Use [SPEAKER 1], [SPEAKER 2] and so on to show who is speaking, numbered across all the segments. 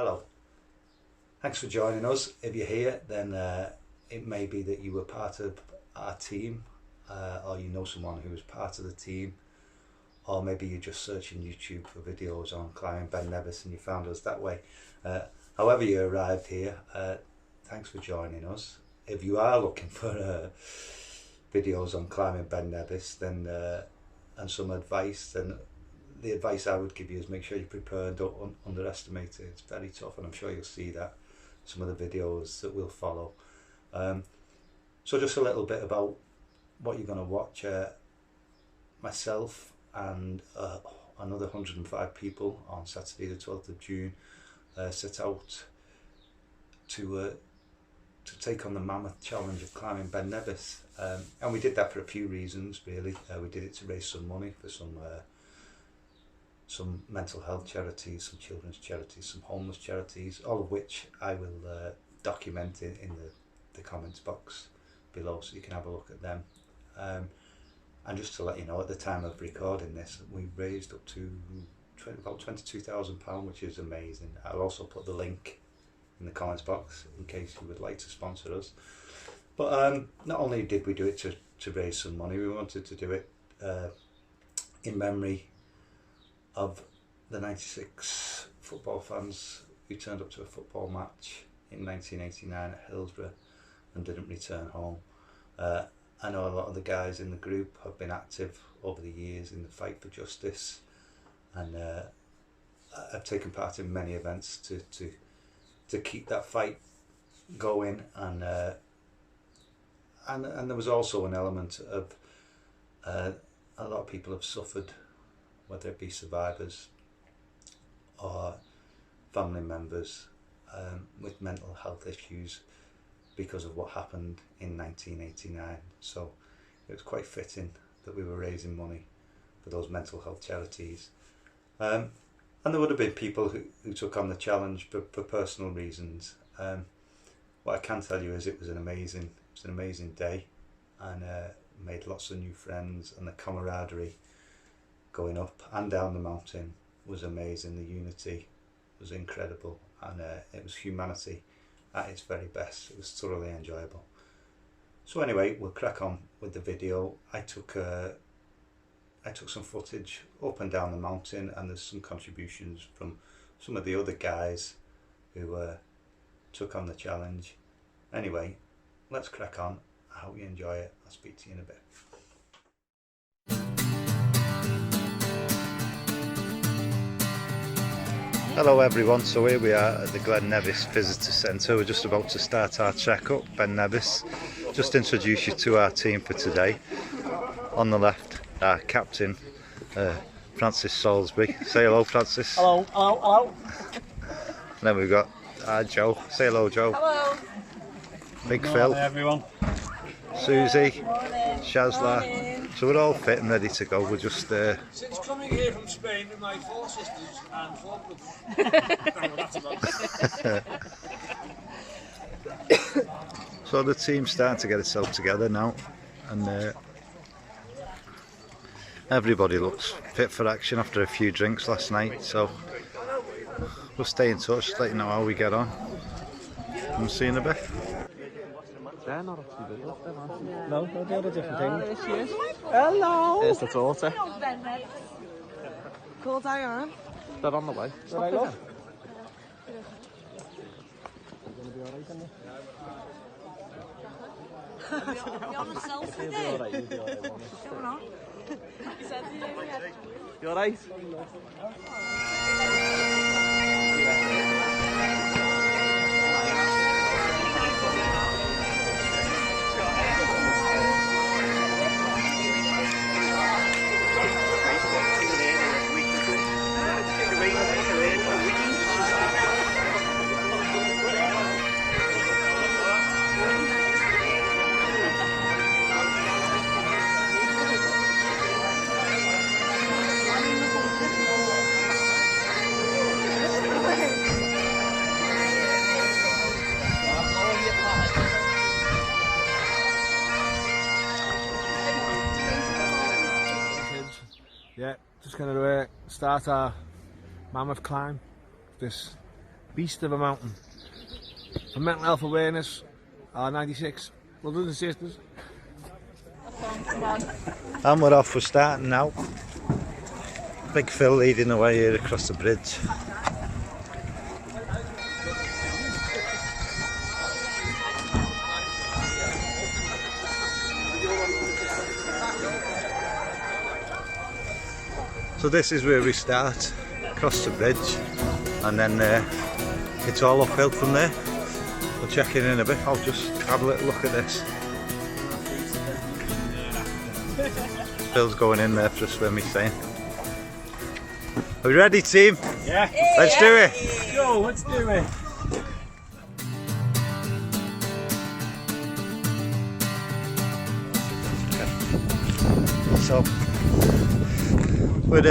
[SPEAKER 1] Hello. Thanks for joining us. If you're here, then it may be that you were part of our team, or you know someone who was part of the team, or maybe you're just searching YouTube for videos on climbing Ben Nevis and you found us that way. However you arrived here, thanks for joining us. If you are looking for videos on climbing Ben Nevis, then and some advice, then the advice I would give you is make sure you're prepared, don't underestimate it. It's very tough, and I'm sure you'll see that some of the videos that will follow. So just a little bit about what you're going to watch. Myself and another 105 people on Saturday the 12th of June set out to take on the mammoth challenge of climbing Ben Nevis, and we did that for a few reasons really. We did it to raise some money for some mental health charities, some children's charities, some homeless charities, all of which I will document in the comments box below, so you can have a look at them. And just to let you know, at the time of recording this, we raised up to about £22,000, which is amazing. I'll also put the link in the comments box in case you would like to sponsor us. But not only did we do it to raise some money, we wanted to do it in memory of the 96 football fans who turned up to a football match in 1989 at Hillsborough and didn't return home. I know a lot of the guys in the group have been active over the years in the fight for justice, and I've taken part in many events to keep that fight going, and there was also an element of a lot of people have suffered, whether it be survivors or family members with mental health issues because of what happened in 1989. So it was quite fitting that we were raising money for those mental health charities. And there would have been people who took on the challenge for personal reasons. What I can tell you is it was an amazing day, and made lots of new friends, and the camaraderie going up and down the mountain was amazing. The unity was incredible, and it was humanity at its very best. It was thoroughly enjoyable. So anyway, we'll crack on with the video. I took some footage up and down the mountain, and there's some contributions from some of the other guys who took on the challenge. Anyway, let's crack on. I hope you enjoy it. I'll speak to you in a bit. Hello everyone, so here we are at the Ben Nevis Visitor Centre. We're just about to start our trek up Ben Nevis. Just introduce you to our team for today. On the left, our captain, Francis Salisbury. Say hello, Francis.
[SPEAKER 2] Hello, hello, hello.
[SPEAKER 1] And then we've got our Joe. Say hello, Joe.
[SPEAKER 3] Hello.
[SPEAKER 1] Big
[SPEAKER 2] Good
[SPEAKER 1] Phil.
[SPEAKER 2] morning, everyone.
[SPEAKER 1] Susie. Shazla. So we're all fit and ready to go. We're just
[SPEAKER 2] Since coming here from Spain with my 4 sisters and 4 brothers.
[SPEAKER 1] So the team's starting to get itself together now, and everybody looks fit for action after a few drinks last night. So we'll stay in touch, let you know how we get on. We'll see you in a bit.
[SPEAKER 4] They're not actually videos, they're not.
[SPEAKER 2] No, they're a different thing.
[SPEAKER 4] There she is.
[SPEAKER 2] Hello.
[SPEAKER 4] There's the daughter.
[SPEAKER 3] Call Diane.
[SPEAKER 4] They're on the way.
[SPEAKER 2] Right, love.
[SPEAKER 3] You're on a selfie
[SPEAKER 4] You'll be
[SPEAKER 3] day.
[SPEAKER 4] alright, you'll be alright.
[SPEAKER 3] Going on. He said to you,
[SPEAKER 4] You alright?
[SPEAKER 2] Yeah, just going to start our mammoth climb this beast of a mountain. For mental health awareness, R96, brothers and sisters.
[SPEAKER 1] And we're off, we're starting now. Big Phil leading the way here across the bridge. So this is where we start, across the bridge, and then it's all uphill from there. We'll check in a bit. I'll just have a little look at this. Phil's going in there for a swim, he's saying. Are we ready, team?
[SPEAKER 2] Yeah.
[SPEAKER 1] Let's do it.
[SPEAKER 2] Go, let's do it.
[SPEAKER 1] So we're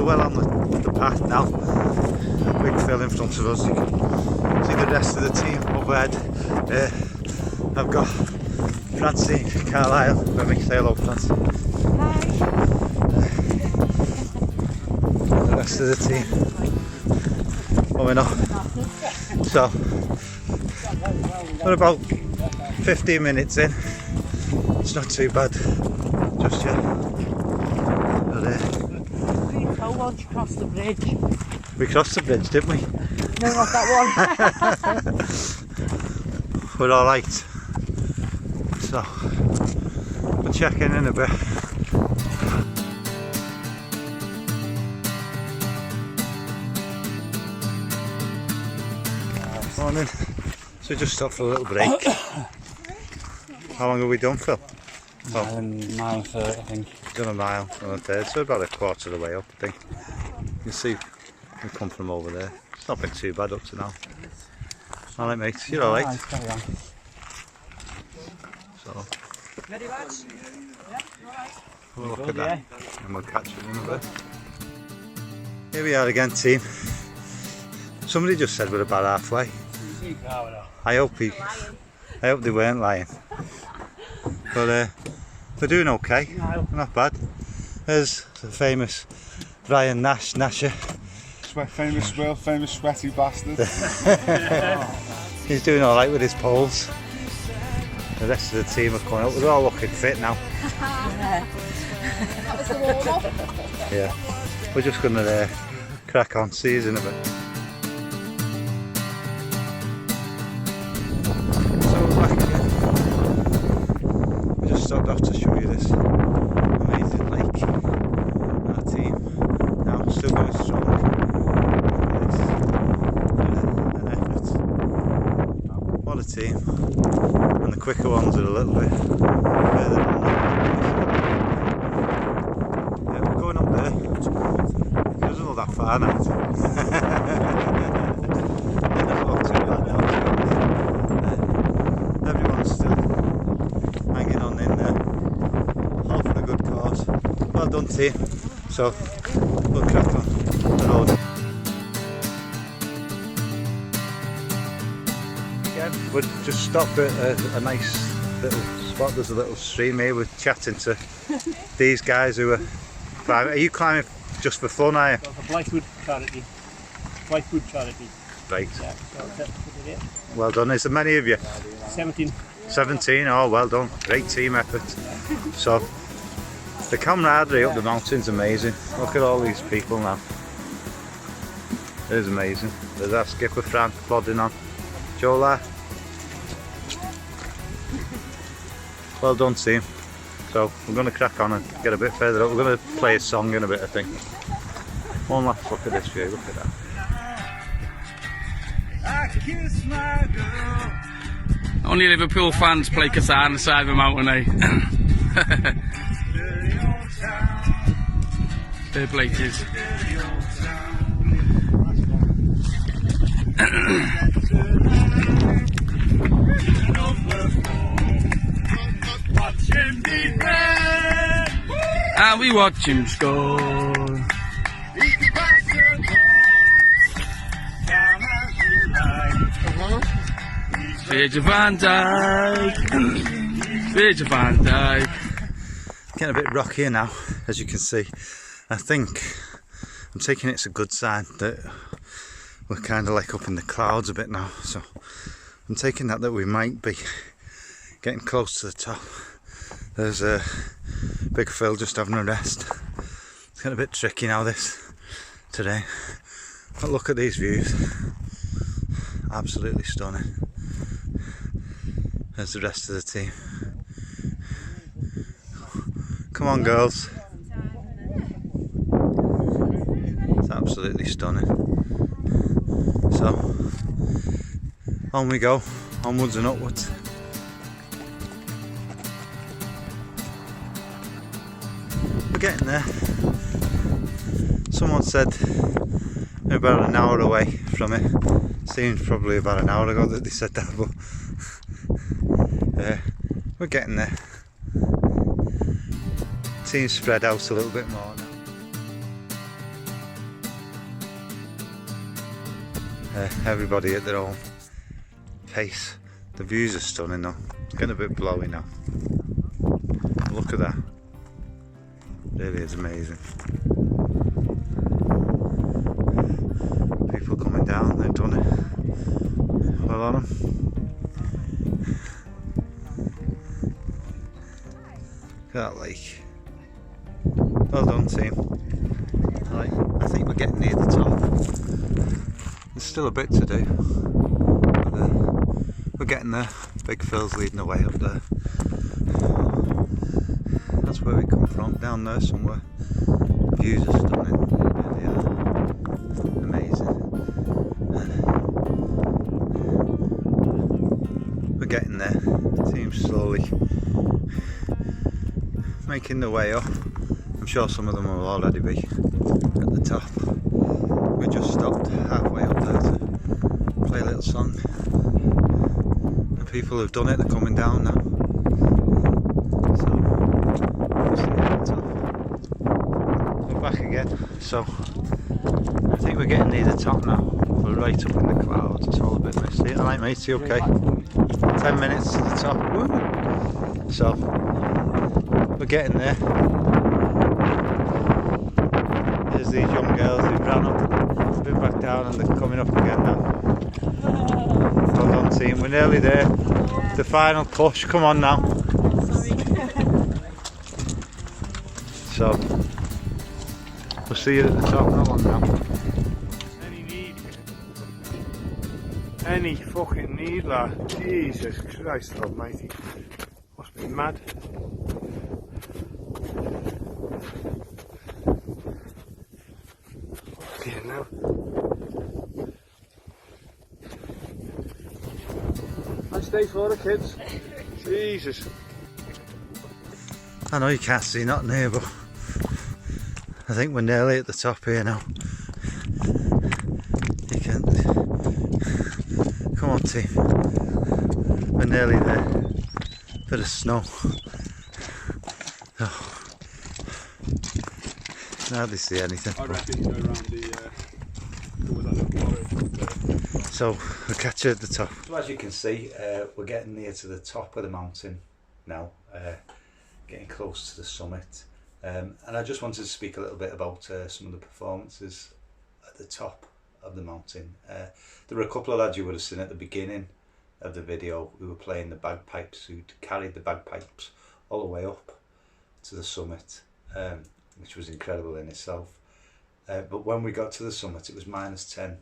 [SPEAKER 1] well on the path now. Big Phil in front of us. You can see the rest of the team overhead. I've got Francine, Carlisle. Let me say hello, Francine. The rest of the team coming up. So we're about 15 minutes in. It's not too bad just yet. But,
[SPEAKER 3] Once you cross the bridge.
[SPEAKER 1] we crossed the bridge, didn't we?
[SPEAKER 3] No, not that one.
[SPEAKER 1] We're alright. So we'll check in a bit. Morning. So we just stopped for a little break. How long have we done, Phil?
[SPEAKER 4] Mile 30, I think.
[SPEAKER 1] Done a mile and a third, so about a quarter of the way up, I think. You can see we come from over there. It's not been too bad up to now. Alright, mate, you're alright.
[SPEAKER 4] Carry on.
[SPEAKER 1] So
[SPEAKER 3] Ready, lads? Yeah, alright.
[SPEAKER 1] we'll look at that and we'll catch you in a bit. Here we are again, team. Somebody just said we're about halfway. I hope they weren't lying. But we're doing okay. Not bad. There's the famous Brian Nasher.
[SPEAKER 5] World famous sweaty bastard.
[SPEAKER 1] He's doing alright with his poles. The rest of the team are coming up. We're all looking fit now.
[SPEAKER 3] That was the warm-up.
[SPEAKER 1] Yeah. We're just going to crack on. See you in a bit. So we're back again. We just stopped off to show you this amazing lake. Our team now still going strong. It's an effort. What a team. And the quicker ones are a little bit further than that. Yeah, we're going up there. It doesn't look that far now. It doesn't look too bad now. Everyone's still hanging on in there. All for a good cause. Well done, team. So we'll crack on the road. Again, we've just stopped at a nice little spot. There's a little stream here. We're chatting to these guys who are climbing. Are you climbing just for fun, are you?
[SPEAKER 2] Well, for Blackwood charity. Blackwood charity.
[SPEAKER 1] Right.
[SPEAKER 2] Yeah, so that's it.
[SPEAKER 1] Well done. Is there many of you?
[SPEAKER 2] 17.
[SPEAKER 1] 17. Oh, well done. Great team effort. So the camaraderie up the mountain's amazing. Look at all these people now. It is amazing. There's our skipper Frank plodding on. Jola. Well done, team. So we're going to crack on and get a bit further up. We're going to play a song in a bit, I think. One last look at this view. Look at that.
[SPEAKER 6] Only Liverpool fans play guitar on the side of the mountain, eh? Fair play to yous. And we watch him score. Virgil van Dijk. Virgil van Dijk.
[SPEAKER 1] Getting a bit rockier now, as you can see. I think I'm taking it's a good sign that we're kind of like up in the clouds a bit now, so I'm taking that we might be getting close to the top. There's a big Phil just having a rest. It's getting a bit tricky now today, but look at these views, absolutely stunning. There's the rest of the team. Come on girls. It's absolutely stunning. So on we go, onwards and upwards. We're getting there. Someone said we're about an hour away from it. Seems probably about an hour ago that they said that, but we're getting there. Team spread out a little bit more now. Everybody at their own pace. The views are stunning though. It's getting a bit blowy now. Look at that. Really is amazing. People coming down, they've done it. Well on them. Look at that lake. Well done team. Right, I think we're getting near the top. There's still a bit to do, but we're getting there. Big Phil's leading the way up there. That's where we come from, down there somewhere. Views are stunning, they really are. Amazing. We're getting there. The team's slowly making their way up. I'm sure some of them will already be at the top. We just stopped halfway up there to play a little song. The people who've done it, they're coming down now. So, we'll see at the top. We're back again. So, I think we're getting near the top now. We're right up in the clouds, it's all a bit misty. Alright matey, okay? 10 minutes to the top. Woo! So, we're getting there. There's these young girls who've ran up, been back down, and they're coming up again now. Well done team, we're nearly there. The final push, come on now. So, we'll see you at the top. Come on now.
[SPEAKER 2] Any fucking need, lad. Jesus Christ almighty. Must be mad. Okay, now. Nice day for the kids. Jesus.
[SPEAKER 1] I know you can't see nothing here, but I think we're nearly at the top here now. You can. Come on team. We're nearly there. Bit of snow. Oh. Hardly see anything.
[SPEAKER 5] I reckon go around
[SPEAKER 1] So we'll catch you at the top. So as you can see, we're getting near to the top of the mountain now, getting close to the summit. And I just wanted to speak a little bit about some of the performances at the top of the mountain. There were a couple of lads you would have seen at the beginning of the video who were playing the bagpipes, who carried the bagpipes all the way up to the summit, which was incredible in itself. But when we got to the summit, it was -10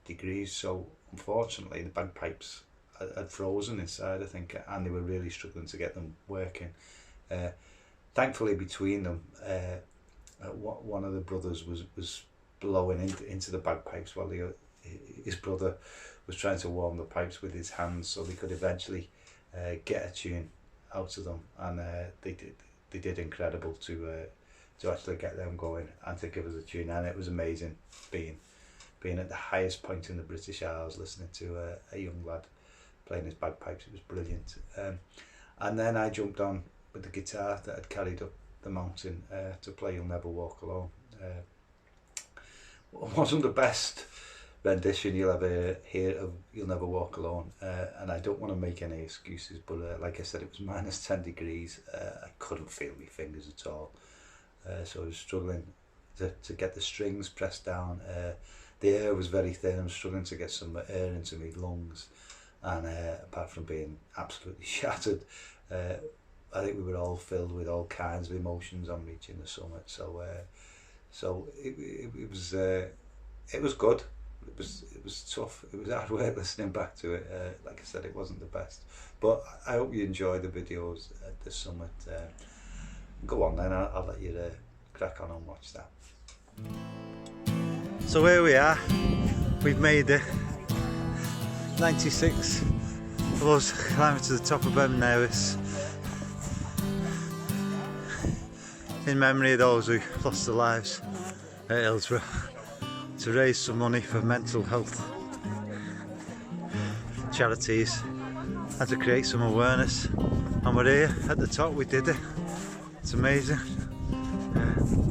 [SPEAKER 1] degrees, so unfortunately the bagpipes had frozen inside, I think, and they were really struggling to get them working. Thankfully between them, one of the brothers was blowing into the bagpipes while his brother was trying to warm the pipes with his hands, so they could eventually get a tune out of them, and they did incredible to actually get them going and to give us a tune. And it was amazing being at the highest point in the British Isles, listening to a young lad playing his bagpipes. It was brilliant. And then I jumped on with the guitar that had carried up the mountain to play You'll Never Walk Alone. Wasn't the best rendition you'll ever hear of You'll Never Walk Alone, and I don't want to make any excuses, but like I said, it was -10 degrees. I couldn't feel my fingers at all, so I was struggling to get the strings pressed down. the air was very thin. I'm struggling to get some air into my lungs, and apart from being absolutely shattered, I think we were all filled with all kinds of emotions on reaching the summit. So it was good. It was tough. It was hard work listening back to it. Like I said, it wasn't the best, but I hope you enjoy the videos at the summit. Go on then, I'll let you crack on and watch that. So here we are, we've made it. 96 of us climbing to the top of Ben Nevis in memory of those who lost their lives at Hillsborough, to raise some money for mental health charities and to create some awareness. And we're here at the top, we did it. It's amazing.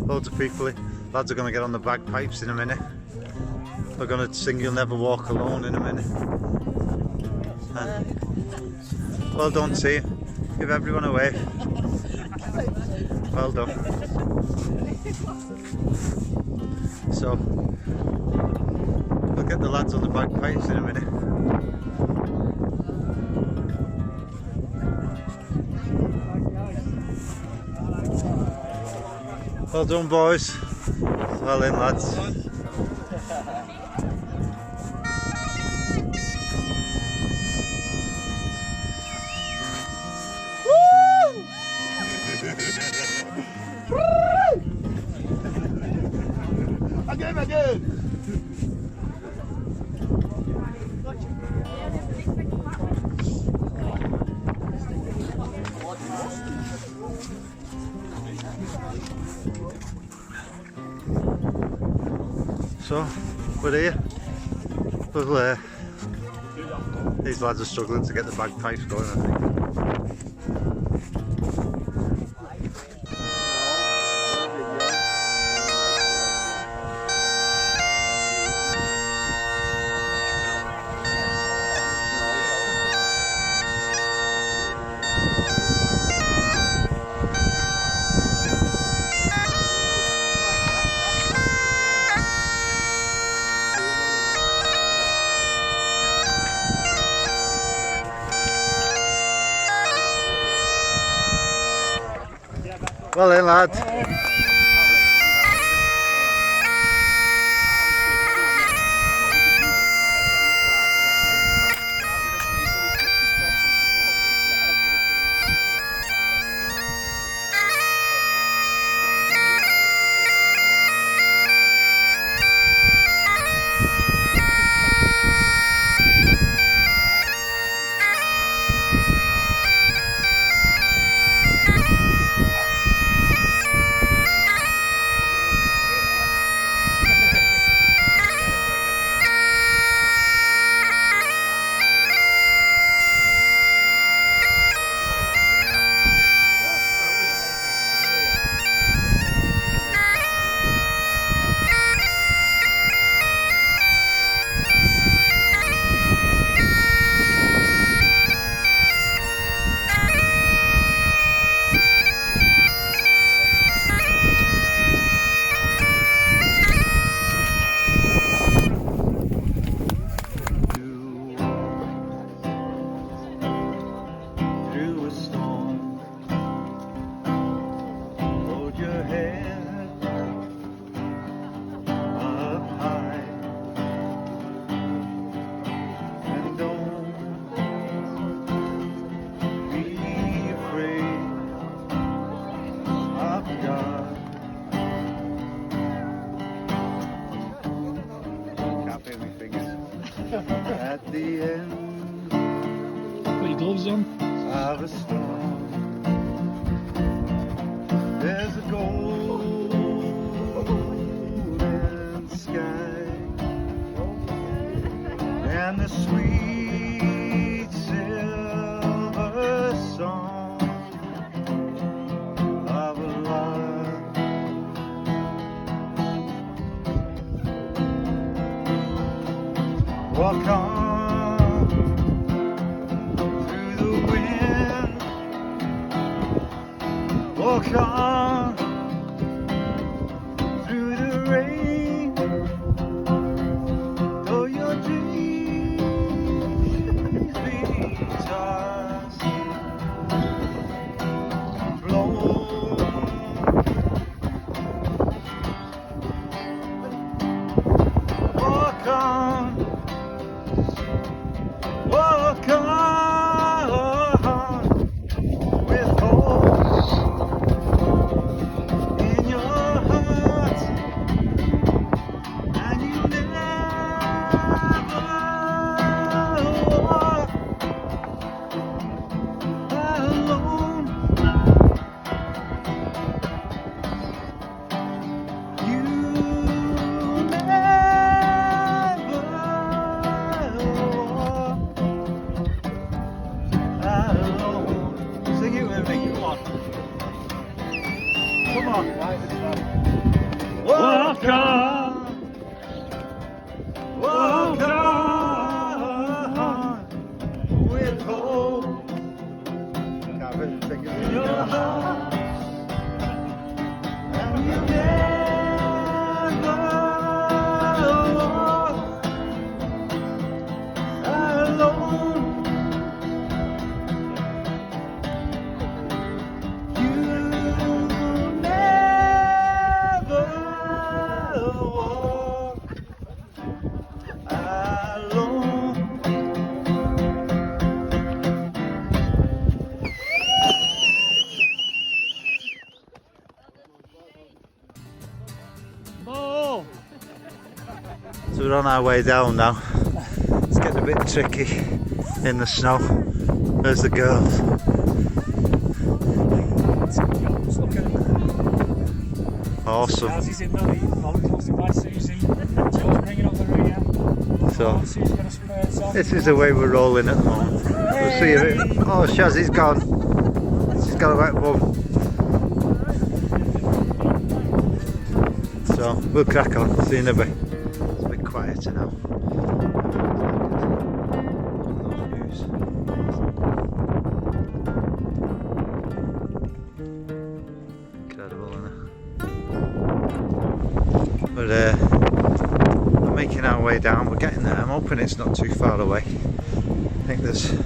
[SPEAKER 1] Loads of people. Lads are going to get on the bagpipes in a minute. We're going to sing You'll Never Walk Alone in a minute. And well done team. Give everyone a wave. Well done. So we'll get the lads on the bagpipes in a minute. Well done boys. Well in lads.
[SPEAKER 5] Again.
[SPEAKER 1] So we're here. Well, these lads are struggling to get the bagpipes going, I think. Well then lads. At the end,
[SPEAKER 6] Put your gloves on.
[SPEAKER 1] of a storm, there's a golden sky and the sweet silver song of a love. Walk on through the wind, walk on through the rain,
[SPEAKER 2] walk on with hope in your heart, and you never walk alone. You never walk alone. Sing it with me, come on. Come on. Walk on. Walk on with hope in your heart, and you never walk alone. You never walk alone. So we're on our way down now. It's getting a bit tricky in the snow. There's the girls. Awesome. So this is the way we're rolling at the moment. We'll see if it. Oh, Shazzy's gone. She's got a wet bum. So we'll crack on. See you in a bit. It's a bit quieter now. Incredible, isn't it? But we're making our way down. We're getting there. I'm hoping it's not too far away. I think there's a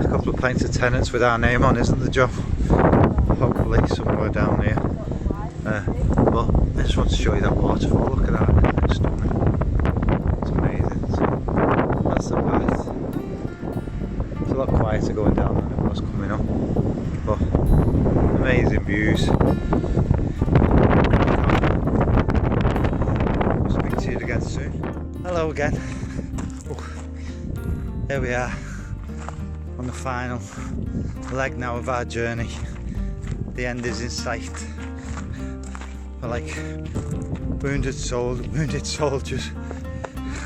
[SPEAKER 2] couple of planes of tenants with our name on, isn't there, Joe? Hopefully somewhere down here. But I just want to show you that waterfall. Look at that. It's stunning. It's amazing. So that's the path. It's a lot quieter going down than it was coming up. But amazing views. I'll speak to you again soon. Hello again. There we are on the final leg now of our journey. The end is in sight. We're like wounded soldiers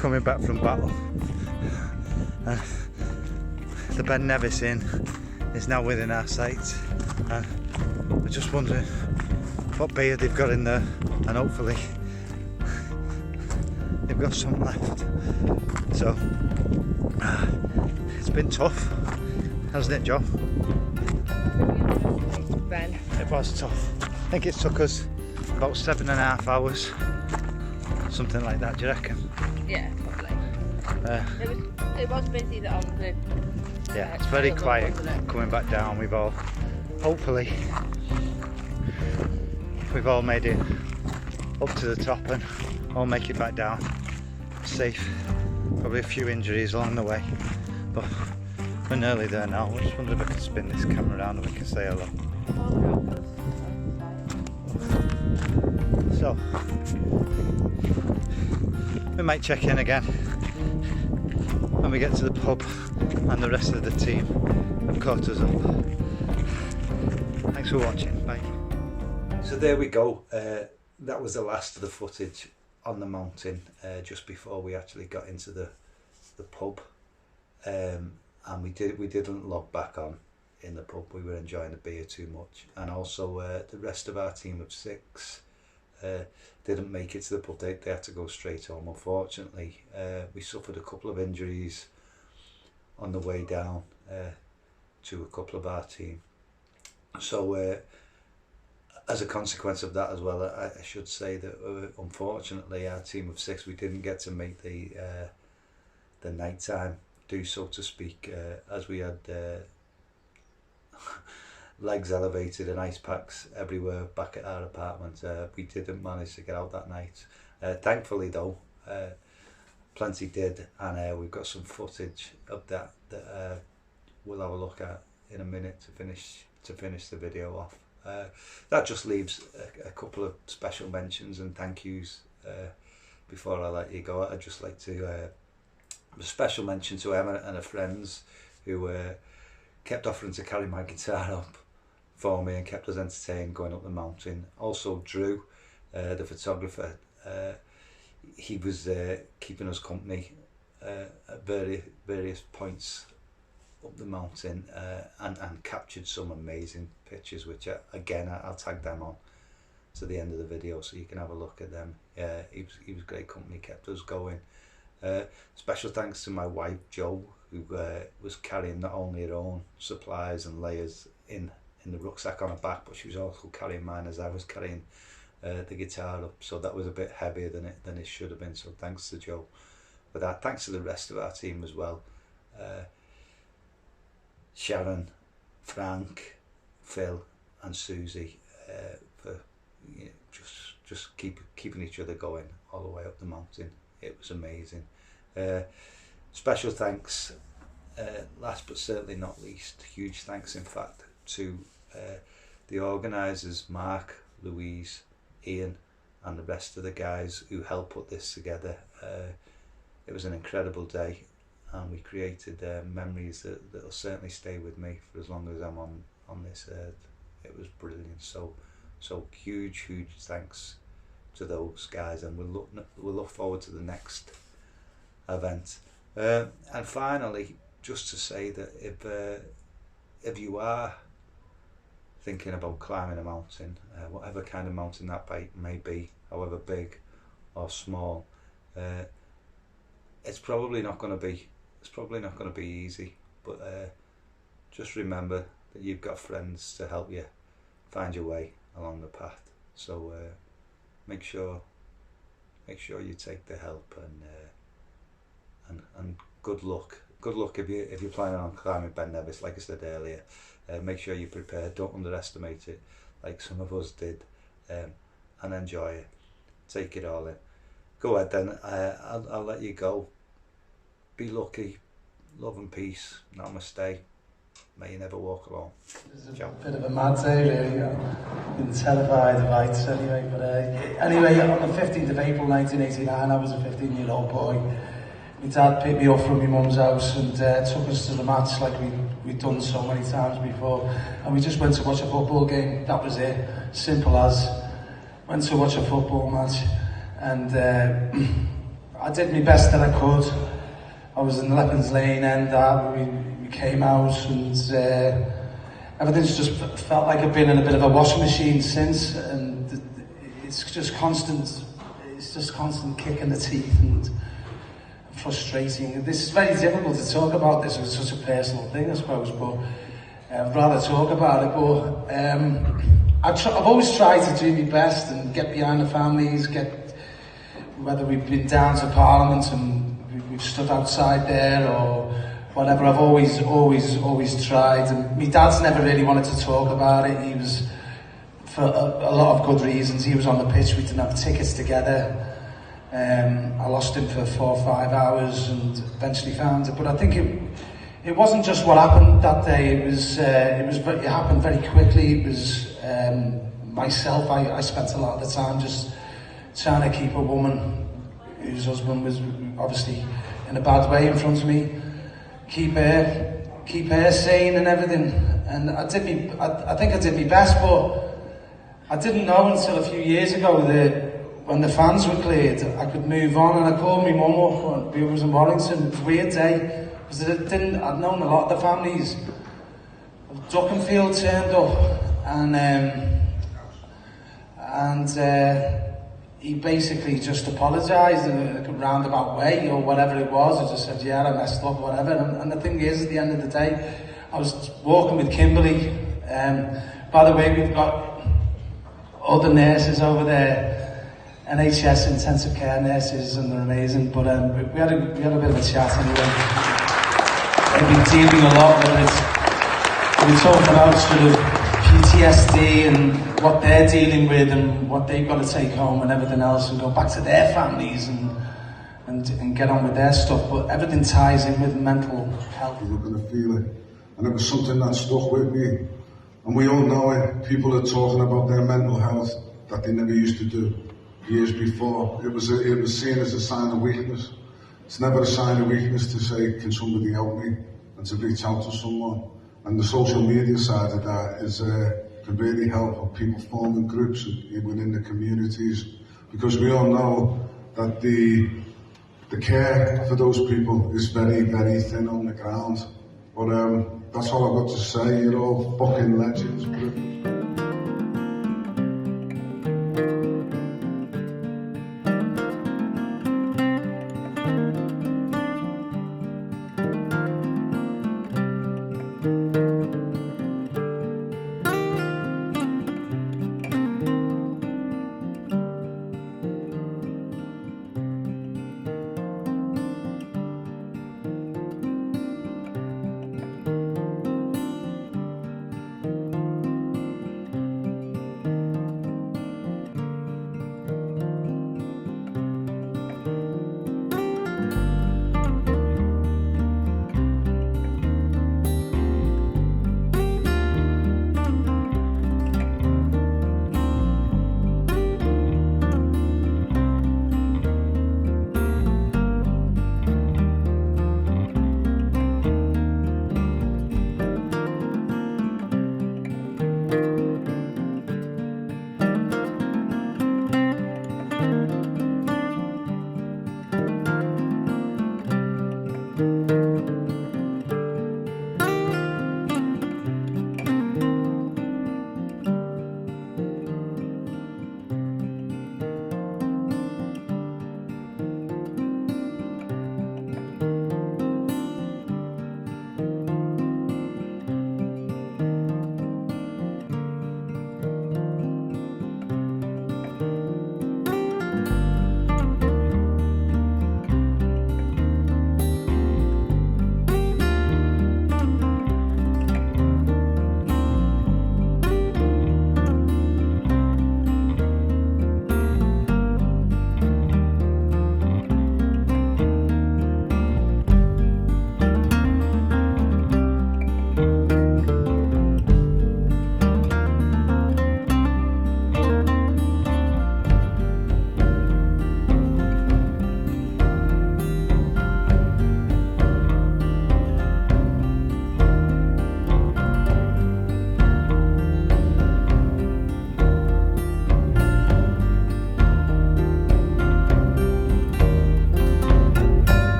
[SPEAKER 2] coming back from battle. And the Ben Nevis Inn is now within our sights. And we're just wondering what beer they've got in there, and hopefully they've got some left. So it's been tough, hasn't it, Joe?
[SPEAKER 3] Ben.
[SPEAKER 2] It was tough. I think it took us about 7.5 hours, something like that. Do you reckon?
[SPEAKER 3] Yeah, probably. It was busy on the.
[SPEAKER 2] Yeah, it's very quiet coming back down. We've all, hopefully, we've all made it up to the top and all make it back down safe. Probably a few injuries along the way, but we're nearly there now. I just wonder if I can spin this camera around and we can say hello. So we might check in again when we get to the pub and the rest of the team have caught us up. Thanks for watching, bye. So there we go. That was the last of the footage on the mountain just before we actually got into the pub, and we didn't log back on in the pub. We were enjoying the beer too much, and also the rest of our team of 6 didn't make it to the pub. They had to go straight home, unfortunately. We suffered a couple of injuries on the way down to a couple of our team, so as a consequence of that as well, I should say that unfortunately our team of 6, we didn't get to make the nighttime do, so to speak, as we had legs elevated and ice packs everywhere back at our apartment. We didn't manage to get out that night. Thankfully though, plenty did, and we've got some footage of that we'll have a look at in a minute to finish the video off. That just leaves a couple of special mentions and thank yous before I let you go. I'd just like to a special mention to Emma and her friends who kept offering to carry my guitar up for me and kept us entertained going up the mountain. Also Drew, the photographer, he was keeping us company at various points up the mountain and captured some amazing pictures, which again I'll tag them on to the end of the video so you can have a look at them. He was great company, kept us going. Special thanks to my wife Jo, who was carrying not only her own supplies and layers in the rucksack on her back, but she was also carrying mine as I was carrying the guitar up, so that was a bit heavier than it should have been, so thanks to Jo for that. Thanks to the rest of our team as well, Sharon, Frank, Phil and Susie, for just keeping each other going all the way up the mountain. It was amazing. Special thanks, last but certainly not least, huge thanks in fact to the organisers, Mark, Louise, Ian and the rest of the guys who helped put this together. It was an incredible day and we created memories that'll certainly stay with me for as long as I'm on this earth. It was brilliant, so huge thanks to those guys, and we'll look forward to the next event. And finally, just to say that if you are thinking about climbing a mountain, whatever kind of mountain that may be, however big or small, it's probably not going to be easy, but just remember that you've got friends to help you find your way along the path. So make sure you take the help, and good luck if you're planning on climbing Ben Nevis. Like I said earlier, make sure you're prepared. Don't underestimate it like some of us did, and enjoy it. Take it all in. Go ahead then. I'll let you go. Be lucky, love and peace, namaste. May you never walk alone.
[SPEAKER 7] It's a bit of a mad day really. I've been terrified of heights anyway, but anyway, on the 15th of April 1989, I was a 15-year-old boy. My dad picked me up from my mum's house and took us to the match like we'd done so many times before, and we just went to watch a football game. That was it, simple as. Went to watch a football match, and I did my best that I could. I was in the Leppins Lane end, we came out, and everything's just felt like I've been in a bit of a washing machine since, and it's just constant kick in the teeth and frustrating. This is very difficult to talk about. This is such a personal thing, I suppose, but I'd rather talk about it. But I've always tried to do my best and get behind the families, whether we've been down to Parliament and we've stood outside there or whatever. I've always tried, and my dad's never really wanted to talk about it. He was, for a lot of good reasons, he was on the pitch, we didn't have tickets together. I lost him for 4 or 5 hours and eventually found it, but I think it wasn't just what happened that day. It happened very quickly. It was myself. I spent a lot of the time just trying to keep a woman whose husband was obviously in a bad way in front of me, keep her sane and everything. And I think I did my best, but I didn't know until a few years ago that when the fans were cleared, I could move on. And I called my mum up. We was in Warrington. It was a weird day because I'd known a lot of the families. Duckenfield turned up, and he basically just apologised in a roundabout way or whatever it was. He just said, yeah, I messed up, whatever. And the thing is, at the end of the day, I was walking with Kimberly. By the way, we've got other nurses over there, NHS intensive care nurses, and they're amazing. But we had a bit of a chat anyway. They've been dealing a lot with it. We're talking about sort of PTSD and what they're dealing with and what they've got to take home and everything else, and go back to their families and and get on with their stuff, but everything ties in with mental health.
[SPEAKER 5] You're going to feel it. And it was something that stuck with me. And we all know it. People are talking about their mental health that they never used to do years before. It was seen as a sign of weakness. It's never a sign of weakness to say, can somebody help me? And to reach out to someone. And the social media side of that is can really help of people forming groups within the communities. Because we all know that the care for those people is very, very thin on the ground. But that's all I've got to say. You're all fucking legends.